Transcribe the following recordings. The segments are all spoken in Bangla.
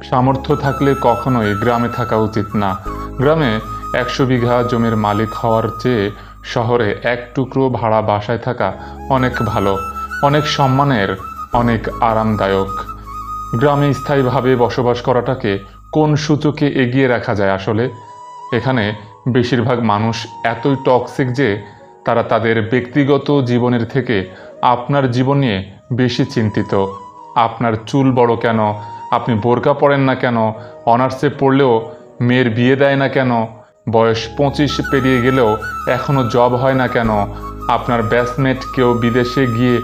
সামর্থ্য থাকলে কখনোই গ্রামে থাকা উচিত না। গ্রামে 100 বিঘা জমির মালিক হওয়ার চেয়ে শহরে এক টুকরো ভাড়া বাসায় থাকা অনেক ভালো, অনেক সম্মানের, অনেক আরামদায়ক। গ্রামে স্থায়ীভাবে বসবাস করাটাকে কোন সূচকে এগিয়ে রাখা যায় আসলে? এখানে বেশিরভাগ মানুষ এতই টক্সিক যে তারা তাদের ব্যক্তিগত জীবনের থেকে আপনার জীবন নিয়ে বেশি চিন্তিত। আপনার চুল বড় কেন, আপনি বোরকা পরেন না কেন, অনার্সে পড়লেও মেয়ের বিয়ে দেয় না কেন, বয়স 25 পেরিয়ে গেলেও এখনও জব হয় না কেন, আপনার ব্যাচমেট কেউ বিদেশে গিয়ে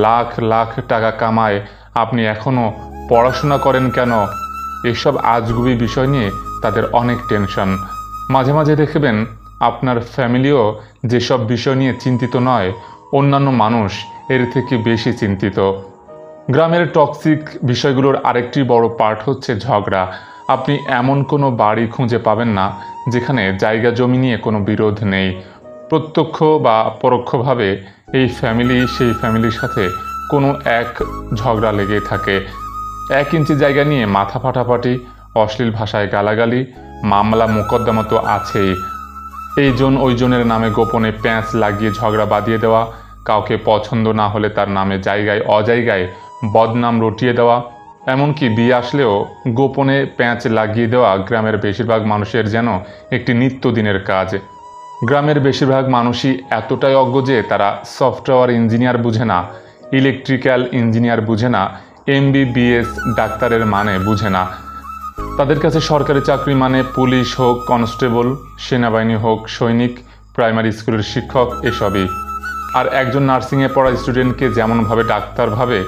লাখ লাখ টাকা কামায়, আপনি এখনও পড়াশোনা করেন কেন, এসব আজগুবি বিষয় নিয়ে তাদের অনেক টেনশন। মাঝে মাঝে দেখবেন আপনার ফ্যামিলিও যেসব বিষয় নিয়ে চিন্তিত নয়, অন্যান্য মানুষ এর থেকে বেশি চিন্তিত। গ্রামের টক্সিক বিষয়গুলোর আরেকটি বড় পার্ট হচ্ছে ঝগড়া। আপনি এমন কোনো বাড়ি খুঁজে পাবেন না যেখানে জায়গা জমি নিয়ে কোনো বিরোধ নেই। প্রত্যক্ষ বা পরোক্ষভাবে এই ফ্যামিলি সেই ফ্যামিলির সাথে কোনো এক ঝগড়া লেগে থাকে। 1 ইঞ্চি জায়গা নিয়ে মাথা ফাটাফাটি, অশ্লীল ভাষায় গালাগালি, মামলা মোকদ্দমা তো আছেই। এই জন ওই জনের নামে গোপনে প্যাঁচ লাগিয়ে ঝগড়া বাঁধিয়ে দেওয়া, কাউকে পছন্দ না হলে তার নামে জায়গায় অজায়গায় বদনাম রটিয়ে দেওয়া, এমনকি বিয়ে আসলেও গোপনে প্যাঁচ লাগিয়ে দেওয়া গ্রামের বেশিরভাগ মানুষের যেন একটি নিত্যদিনের কাজ। গ্রামের বেশিরভাগ মানুষই এতটাই অজ্ঞ যে তারা সফটওয়্যার ইঞ্জিনিয়ার বুঝে না, ইলেকট্রিক্যাল ইঞ্জিনিয়ার বুঝে না, MBBS ডাক্তারের মানে বুঝে না। তাদের কাছে সরকারি চাকরি মানে পুলিশ হোক, কনস্টেবল, সেনাবাহিনী হোক, সৈনিক, প্রাইমারি স্কুলের শিক্ষক, এসবই। আর একজন নার্সিংয়ে পড়া স্টুডেন্টকে যেমনভাবে ডাক্তার ভাবে,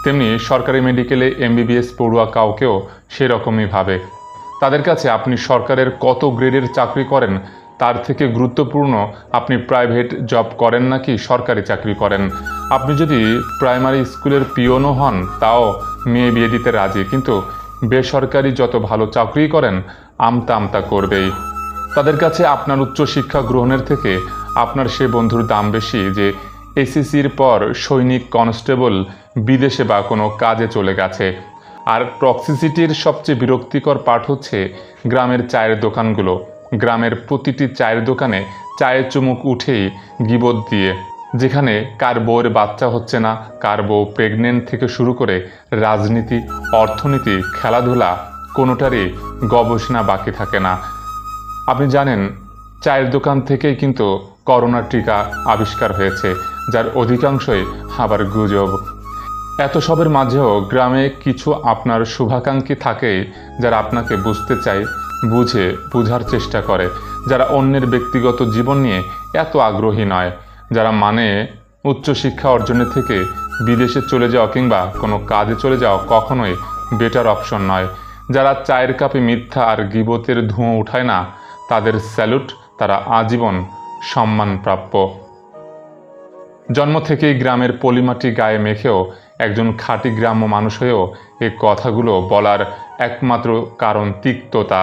তেমনি সরকারি মেডিকেলে MBBS পড়ুয়া কাউকেও সেরকমই ভাবে। তাদের কাছে আপনি সরকারের কত গ্রেডের চাকরি করেন তার থেকে গুরুত্বপূর্ণ আপনি প্রাইভেট জব করেন নাকি সরকারি চাকরি করেন। আপনি যদি প্রাইমারি স্কুলের পিওনও হন তাও মেয়ে বিয়ে দিতে রাজি, কিন্তু বেসরকারি যত ভালো চাকরি করেন আমতা আমতা করবেই। তাদের কাছে আপনার উচ্চশিক্ষা গ্রহণের থেকে আপনার সে বন্ধুর দাম বেশি যে SSCর পর সৈনিক, কনস্টেবল বিদেশে বা কোনো কাজে চলে গেছে। আর টক্সিসিটির সবচেয়ে বিরক্তিকর পার্ট হচ্ছে গ্রামের চায়ের দোকানগুলো। গ্রামের প্রতিটি চায়ের দোকানে চায়ের চুমুক উঠেই গিবত দিয়ে, যেখানে কার বউয়ের বাচ্চা হচ্ছে না, কার বউ প্রেগনেন্ট থেকে শুরু করে রাজনীতি, অর্থনীতি, খেলাধুলা কোনোটারই গবেষণা বাকি থাকে না। আপনি জানেন চায়ের দোকান থেকেই কিন্তু করোনার টিকা আবিষ্কার হয়েছে, যার অধিকাংশই আবার গুজব। এত সবের মাঝেও গ্রামে কিছু আপনার শুভাকাঙ্ক্ষী থাকে যারা আপনাকে বুঝতে চায়, বুঝার চেষ্টা করে, যারা অন্যের ব্যক্তিগত জীবন নিয়ে এত আগ্রহী নয়, যারা মানে উচ্চশিক্ষা অর্জনের থেকে বিদেশে চলে যাওয়া কিংবা কোনো কাজে চলে যাওয়া কখনোই বেটার অপশন নয়, যারা চায়ের কাপে মিথ্যা আর গিবতের ধোঁয়া উঠায় না, তাদের স্যালুট, তারা আজীবন সম্মানপ্রাপ্য। জন্ম থেকেই গ্রামের পলিমাটি গায়ে মেখেও একজন খাঁটি গ্রাম্য মানুষ হয়েও এই কথাগুলো বলার একমাত্র কারণ তিক্ততা।